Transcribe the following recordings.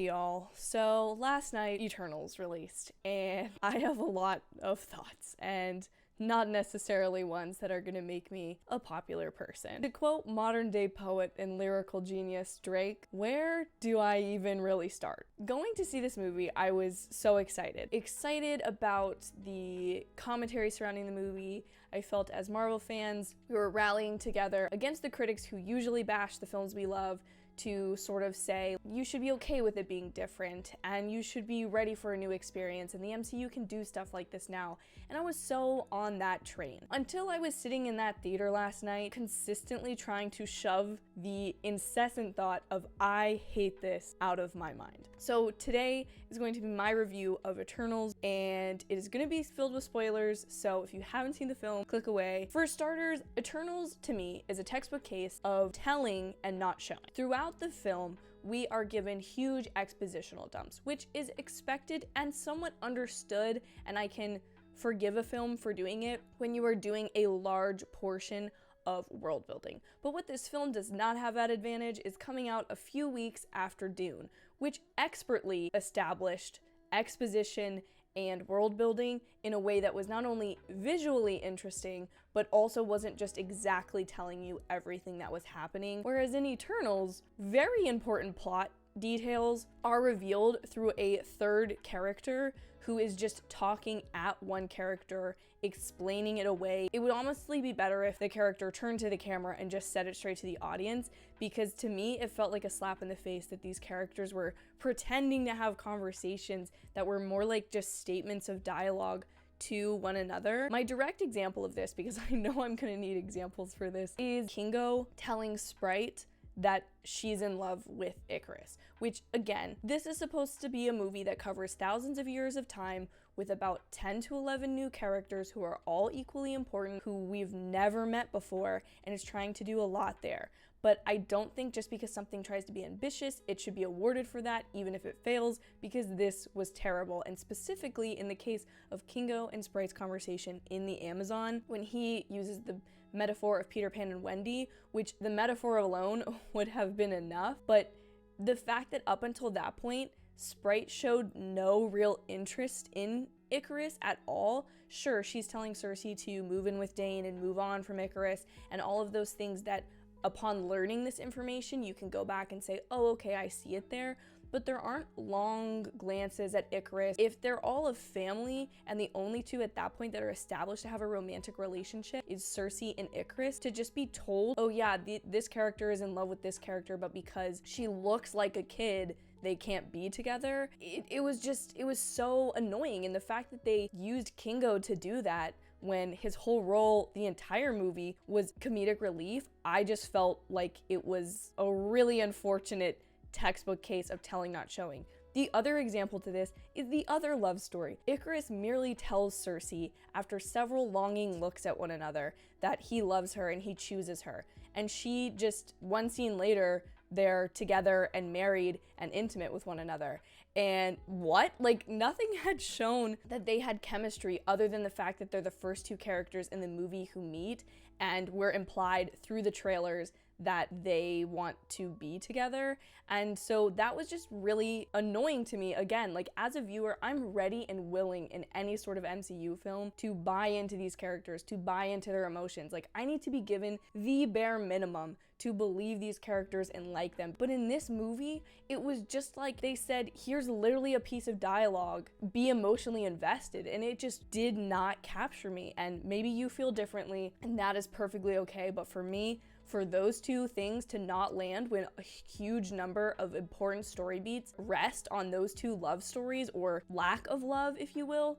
y'all. So last night, Eternals released, and I have a lot of thoughts, and not necessarily ones that are gonna make me a popular person. To quote modern day poet and lyrical genius Drake, where do I even really start? Going to see this movie, I was so excited. Excited about the commentary surrounding the movie. I felt as Marvel fans, we were rallying together against the critics who usually bash the films we love to sort of say, you should be okay with it being different and you should be ready for a new experience and the MCU can do stuff like this now. And I was so on that train until I was sitting in that theater last night consistently trying to shove the incessant thought of I hate this out of my mind. So today is going to be my review of Eternals, and it is going to be filled with spoilers, so if you haven't seen the film, click away. For starters, Eternals to me is a textbook case of telling and not showing. Throughout the film, we are given huge expositional dumps, which is expected and somewhat understood, and I can forgive a film for doing it when you are doing a large portion of world building. But what this film does not have that advantage is coming out a few weeks after Dune, which expertly established exposition and world building in a way that was not only visually interesting, but also wasn't just exactly telling you everything that was happening. Whereas in Eternals, very important plot details are revealed through a third character who is just talking at one character, explaining it away. It would honestly be better if the character turned to the camera and just said it straight to the audience, because to me, it felt like a slap in the face that these characters were pretending to have conversations that were more like just statements of dialogue to one another. My direct example of this, because I know I'm gonna need examples for this, is Kingo telling Sprite that she's in love with Ikaris, which again, this is supposed to be a movie that covers thousands of years of time with about 10 to 11 new characters who are all equally important, who we've never met before, and is trying to do a lot there. But I don't think just because something tries to be ambitious, it should be awarded for that, even if it fails, because this was terrible. And specifically in the case of Kingo and Sprite's conversation in the Amazon, when he uses the metaphor of Peter Pan and Wendy, which the metaphor alone would have been enough, but the fact that up until that point, Sprite showed no real interest in Ikaris at all. Sure, she's telling Cersei to move in with Dane and move on from Ikaris and all of those things that upon learning this information, you can go back and say, oh, okay, I see it there. But there aren't long glances at Ikaris. If they're all a family and the only two at that point that are established to have a romantic relationship is Cersei and Ikaris, to just be told, oh yeah, this character is in love with this character, but because she looks like a kid, they can't be together. It was so annoying. And the fact that they used Kingo to do that when his whole role the entire movie was comedic relief, I just felt like it was a really unfortunate textbook case of telling not showing. The other example to this is the other love story. Ikaris merely tells Cersei after several longing looks at one another that he loves her and he chooses her. And she just, one scene later, they're together and married and intimate with one another. And what? Like, nothing had shown that they had chemistry other than the fact that they're the first two characters in the movie who meet, and were implied through the trailers that they want to be together. And so that was just really annoying to me. Again, like as a viewer, I'm ready and willing in any sort of MCU film to buy into these characters, to buy into their emotions. Like I need to be given the bare minimum to believe these characters and like them. But in this movie, it was just like they said, here's literally a piece of dialogue, be emotionally invested. And it just did not capture me. And maybe you feel differently, and that is perfectly okay. But for me, for those two things to not land when a huge number of important story beats rest on those two love stories, or lack of love, if you will,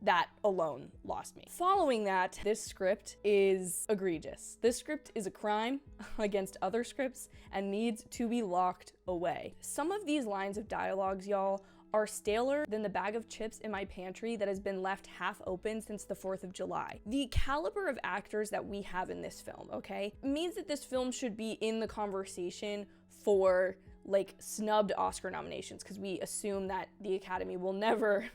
that alone lost me. Following that, this script is egregious. This script is a crime against other scripts and needs to be locked away. Some of these lines of dialogues, y'all, are staler than the bag of chips in my pantry that has been left half open since the 4th of July. The caliber of actors that we have in this film, okay, means that this film should be in the conversation for like snubbed Oscar nominations, because we assume that the Academy will never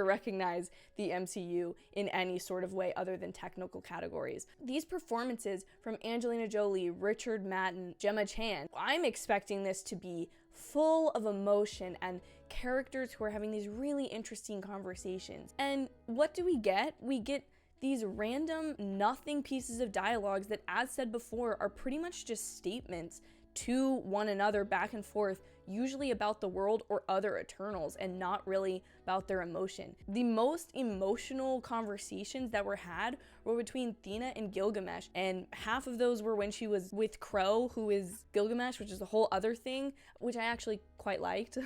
recognize the MCU in any sort of way other than technical categories. These performances from Angelina Jolie, Richard Madden, Gemma Chan, I'm expecting this to be full of emotion and characters who are having these really interesting conversations. And what do we get? We get these random nothing pieces of dialogues that, as said before, are pretty much just statements to one another back and forth, usually about the world or other Eternals and not really about their emotion. The most emotional conversations that were had were between Thena and Gilgamesh, and half of those were when she was with Crow, who is Gilgamesh, which is a whole other thing, which I actually quite liked.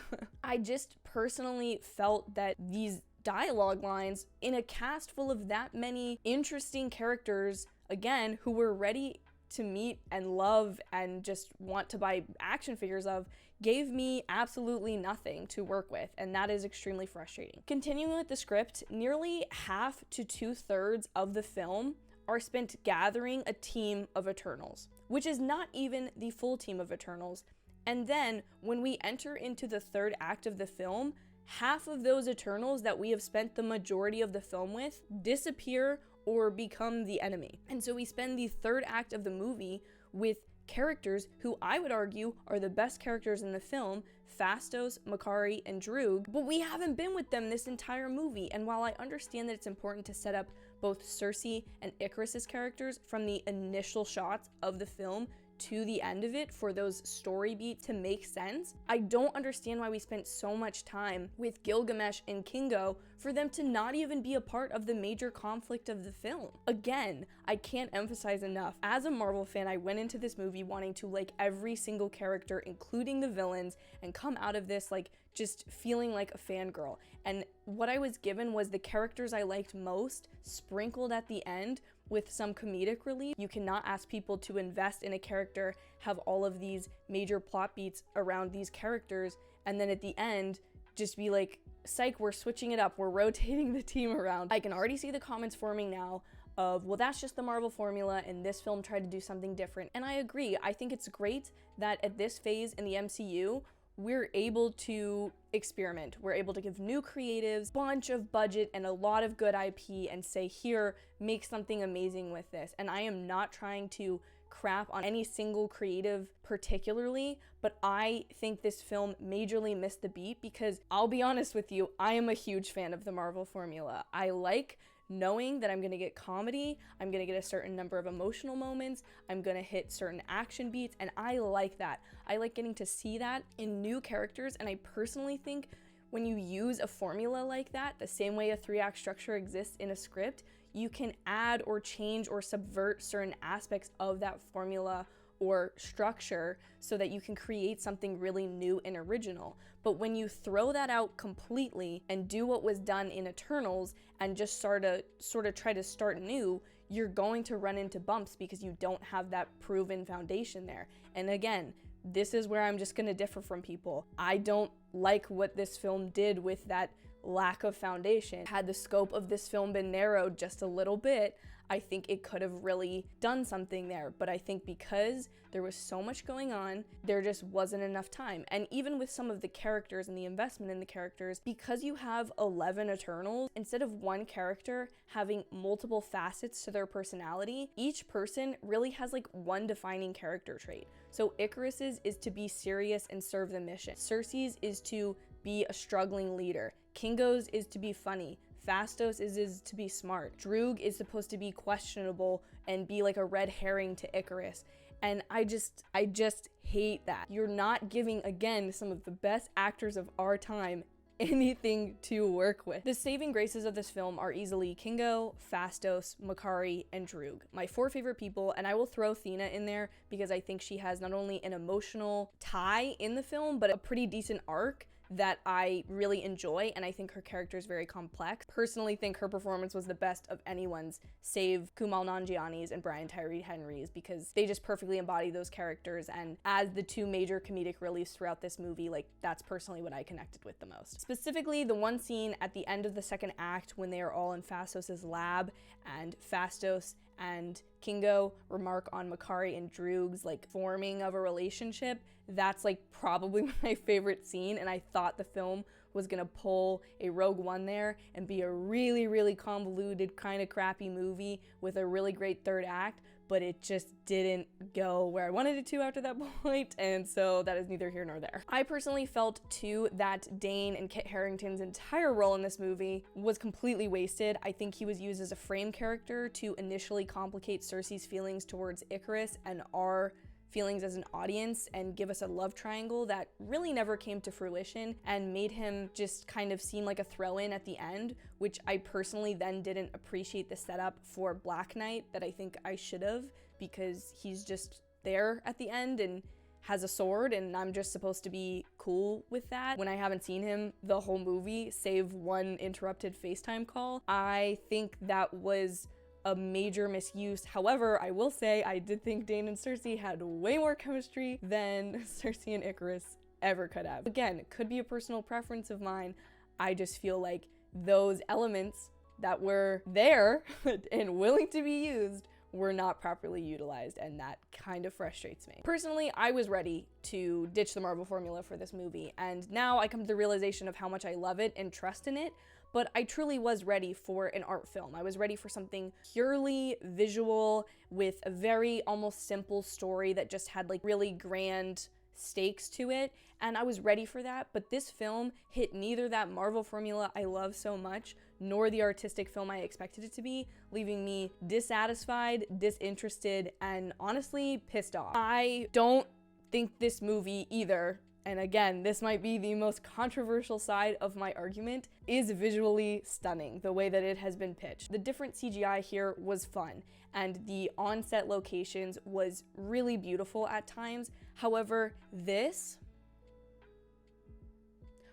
I just personally felt that these dialogue lines in a cast full of that many interesting characters, again, who were ready to meet and love and just want to buy action figures of, gave me absolutely nothing to work with, and that is extremely frustrating. Continuing with the script, nearly half to 2/3 of the film are spent gathering a team of Eternals, which is not even the full team of Eternals. And then when we enter into the third act of the film, half of those Eternals that we have spent the majority of the film with disappear or become the enemy. And so we spend the third act of the movie with characters who I would argue are the best characters in the film, Phastos, Makkari, and Droog, but we haven't been with them this entire movie. And while I understand that it's important to set up both Sersi and Ikaris's characters from the initial shots of the film to the end of it for those story beats to make sense, I don't understand why we spent so much time with Gilgamesh and Kingo for them to not even be a part of the major conflict of the film. Again, I can't emphasize enough. As a Marvel fan, I went into this movie wanting to like every single character, including the villains, and come out of this like just feeling like a fangirl. And what I was given was the characters I liked most, sprinkled at the end with some comedic relief. You cannot ask people to invest in a character, have all of these major plot beats around these characters, and then at the end, just be like, psych, we're switching it up, we're rotating the team around. I can already see the comments forming now of, well, that's just the Marvel formula and this film tried to do something different. And I agree. I think it's great that at this phase in the MCU, we're able to experiment. We're able to give new creatives a bunch of budget and a lot of good IP and say, here, make something amazing with this. And I am not trying to crap on any single creative particularly, but I think this film majorly missed the beat because I'll be honest with you, I am a huge fan of the Marvel formula. I like knowing that I'm gonna get comedy, I'm gonna get a certain number of emotional moments, I'm gonna hit certain action beats, and I like that. I like getting to see that in new characters, and I personally think when you use a formula like that, the same way a 3-act structure exists in a script, you can add or change or subvert certain aspects of that formula or structure so that you can create something really new and original. But when you throw that out completely and do what was done in Eternals and just sort of try to start new, you're going to run into bumps because you don't have that proven foundation there. And again, this is where I'm just gonna differ from people. I don't like what this film did with that lack of foundation. Had the scope of this film been narrowed just a little bit, I think it could have really done something there. But I think because there was so much going on, there just wasn't enough time. And even with some of the characters and the investment in the characters, because you have 11 Eternals, instead of one character having multiple facets to their personality, each person really has like one defining character trait. So Ikaris's is to be serious and serve the mission. Sersi's is to be a struggling leader. Kingo's is to be funny. Phastos is to be smart. Droog is supposed to be questionable and be like a red herring to Ikaris. And I just hate that. You're not giving, again, some of the best actors of our time anything to work with. The saving graces of this film are easily Kingo, Phastos, Makkari, and Droog. My 4 favorite people, and I will throw Thena in there because I think she has not only an emotional tie in the film, but a pretty decent arc that I really enjoy, and I think her character is very complex. Personally think her performance was the best of anyone's, save Kumail Nanjiani's and Brian Tyree Henry's, because they just perfectly embody those characters, and as the 2 major comedic reliefs throughout this movie, like, that's personally what I connected with the most. Specifically, the one scene at the end of the second act when they are all in Phastos' lab, and Phastos and Kingo remark on Makkari and Droog's like forming of a relationship, that's like probably my favorite scene, and I thought the film was gonna pull a Rogue One there and be a really, really convoluted, kind of crappy movie with a really great third act, but it just didn't go where I wanted it to after that point, and so that is neither here nor there. I personally felt too that Dane and Kit Harington's entire role in this movie was completely wasted. I think he was used as a frame character to initially complicate Cersei's feelings towards Ikaris and our feelings as an audience and give us a love triangle that really never came to fruition and made him just kind of seem like a throw-in at the end, which I personally then didn't appreciate the setup for Black Knight that I think I should have, because he's just there at the end and has a sword and I'm just supposed to be cool with that when I haven't seen him the whole movie, save one interrupted FaceTime call. I think that was a major misuse. However, I will say I did think Dane and Cersei had way more chemistry than Cersei and Ikaris ever could have. Again, it could be a personal preference of mine. I just feel like those elements that were there and willing to be used were not properly utilized, and that kind of frustrates me. Personally, I was ready to ditch the Marvel formula for this movie, and now I come to the realization of how much I love it and trust in it. But I truly was ready for an art film. I was ready for something purely visual with a very almost simple story that just had like really grand stakes to it. And I was ready for that. But this film hit neither that Marvel formula I love so much, nor the artistic film I expected it to be, leaving me dissatisfied, disinterested, and honestly pissed off. I don't think this movie either, and again, this might be the most controversial side of my argument, is visually stunning, the way that it has been pitched. The different CGI here was fun, and the on-set locations was really beautiful at times. However, this,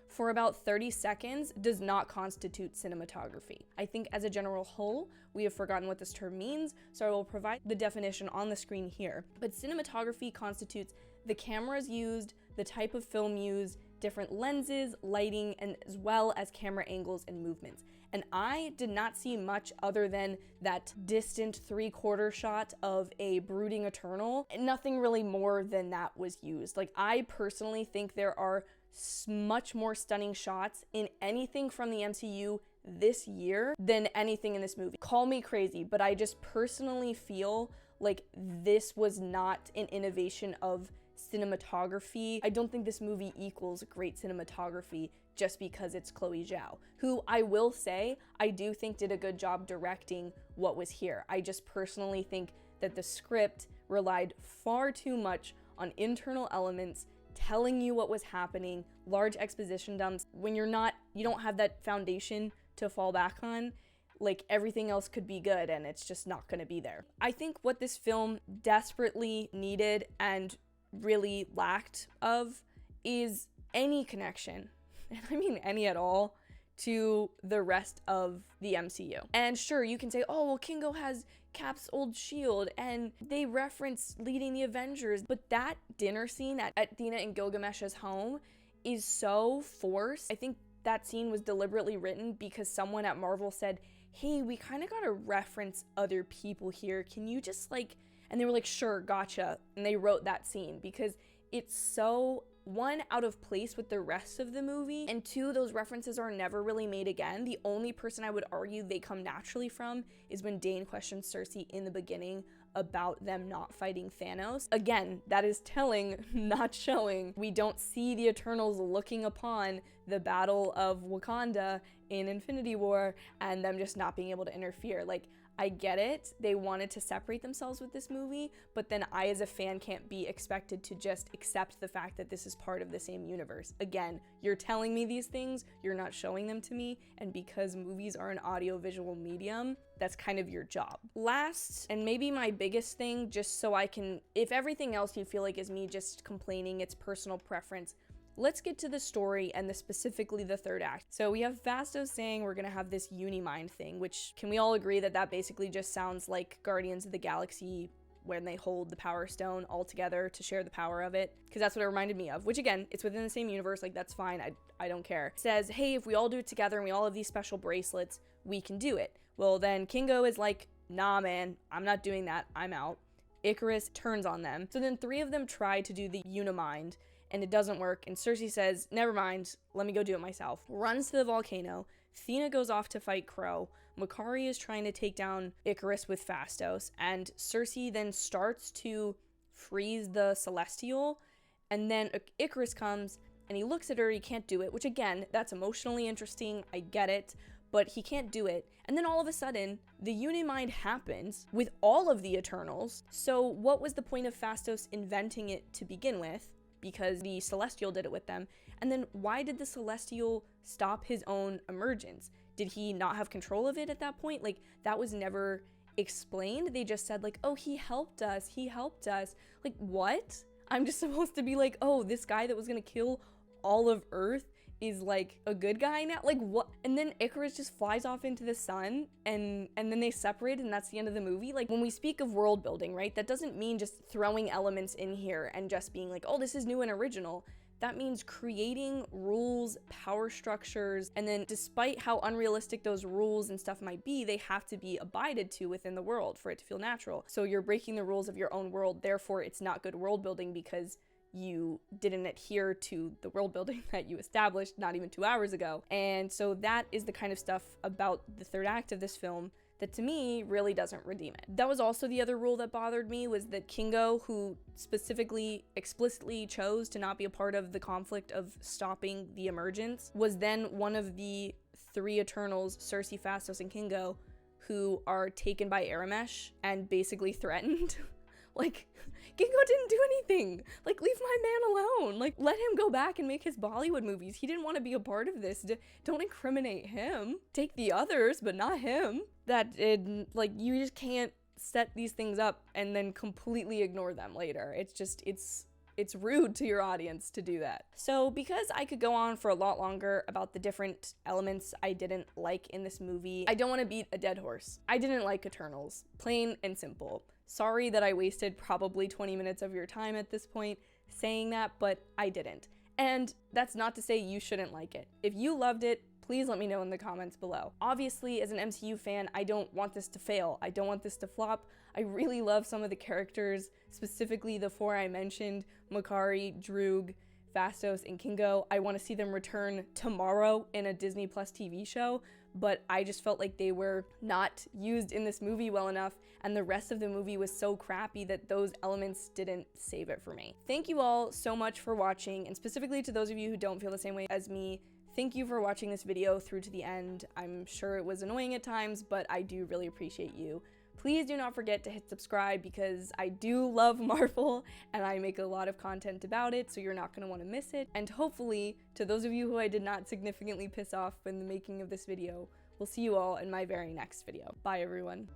for about 30 seconds, does not constitute cinematography. I think as a general whole, we have forgotten what this term means, so I will provide the definition on the screen here. But cinematography constitutes the cameras used, the type of film used, different lenses, lighting, and as well as camera angles and movements. And I did not see much other than that distant 3/4 shot of a brooding Eternal. Nothing really more than that was used. Like, I personally think there are much more stunning shots in anything from the MCU this year than anything in this movie. Call me crazy, but I just personally feel like this was not an innovation of cinematography. I don't think this movie equals great cinematography just because it's Chloe Zhao, who I will say I do think did a good job directing what was here. I just personally think that the script relied far too much on internal elements telling you what was happening, large exposition dumps. When you don't have that foundation to fall back on, like, everything else could be good and it's just not gonna be there. I think what this film desperately needed and really lacked of is any connection, and I mean any at all, to the rest of the MCU. And sure, you can say, oh, well, Kingo has Cap's old shield, and they reference leading the Avengers, but that dinner scene at Athena and Gilgamesh's home is so forced. I think that scene was deliberately written because someone at Marvel said, hey, we kind of gotta reference other people here. Can you just and they were like, sure, gotcha. And they wrote that scene because it's so, one, out of place with the rest of the movie, and two, those references are never really made again. The only person I would argue they come naturally from is when Dane questions Cersei in the beginning about them not fighting Thanos. Again, that is telling, not showing. We don't see the Eternals looking upon the Battle of Wakanda in Infinity War and them just not being able to interfere. Like, I get it, they wanted to separate themselves with this movie, but then I as a fan can't be expected to just accept the fact that this is part of the same universe. Again, you're telling me these things, you're not showing them to me, and because movies are an audio-visual medium, that's kind of your job. Last, and maybe my biggest thing, just so I can, if everything else you feel like is me just complaining, it's personal preference, let's get to the story and specifically the third act. So we have Phastos saying we're gonna have this Unimind thing, which can we all agree that that basically just sounds like Guardians of the Galaxy when they hold the Power Stone all together to share the power of it, because that's what it reminded me of, which again, it's within the same universe, like that's fine, I don't care. It says, hey, if we all do it together and we all have these special bracelets, we can do it. Well, then Kingo is like, nah man, I'm not doing that, I'm out. Ikaris turns on them. So then 3 of them try to do the Unimind, and it doesn't work, and Cersei says, never mind, let me go do it myself. Runs to the volcano. Athena goes off to fight Crow, Makkari is trying to take down Ikaris with Phastos, and Sersi then starts to freeze the Celestial, and then Ikaris comes and he looks at her, he can't do it, which again, that's emotionally interesting, I get it, but he can't do it. And then all of a sudden, the Unimind happens with all of the Eternals. So what was the point of Phastos inventing it to begin with? Because the Celestial did it with them. And then why did the Celestial stop his own emergence? Did he not have control of it at that point? Like, that was never explained. They just said like, oh, he helped us. Like, what? I'm just supposed to be like, oh, this guy that was gonna kill all of Earth is like a good guy now? Like, what? And then Ikaris just flies off into the sun, and then they separate, and that's the end of the movie. Like, when we speak of world building, right, that doesn't mean just throwing elements in here and just being like, oh, this is new and original. That means creating rules, power structures, and then despite how unrealistic those rules and stuff might be, they have to be abided to within the world for it to feel natural. So you're breaking the rules of your own world, therefore it's not good world building because you didn't adhere to the world building that you established not even 2 hours ago. And so that is the kind of stuff about the third act of this film that to me really doesn't redeem it. That was also the other rule that bothered me, was that Kingo, who specifically explicitly chose to not be a part of the conflict of stopping the emergence, was then one of the 3 Eternals, Sersi, Phastos, and Kingo, who are taken by Aramesh and basically threatened. Like, Kingo didn't do anything. Like, leave my man alone. Like, let him go back and make his Bollywood movies. He didn't want to be a part of this. Don't incriminate him. Take the others, but not him. Like, you just can't set these things up and then completely ignore them later. It's just, it's rude to your audience to do that. So because I could go on for a lot longer about the different elements I didn't like in this movie, I don't want to beat a dead horse. I didn't like Eternals. Plain and simple. Sorry that I wasted probably 20 minutes of your time at this point saying that, but I didn't. And that's not to say you shouldn't like it. If you loved it, please let me know in the comments below. Obviously, as an MCU fan, I don't want this to fail. I don't want this to flop. I really love some of the characters, specifically the 4 I mentioned, Makkari, Droog, Phastos, and Kingo. I want to see them return tomorrow in a Disney Plus TV show, but I just felt like they were not used in this movie well enough, and the rest of the movie was so crappy that those elements didn't save it for me. Thank you all so much for watching, and specifically to those of you who don't feel the same way as me, thank you for watching this video through to the end. I'm sure it was annoying at times, but I do really appreciate you. Please do not forget to hit subscribe because I do love Marvel and I make a lot of content about it, so you're not going to want to miss it. And hopefully, to those of you who I did not significantly piss off in the making of this video, we'll see you all in my very next video. Bye, everyone.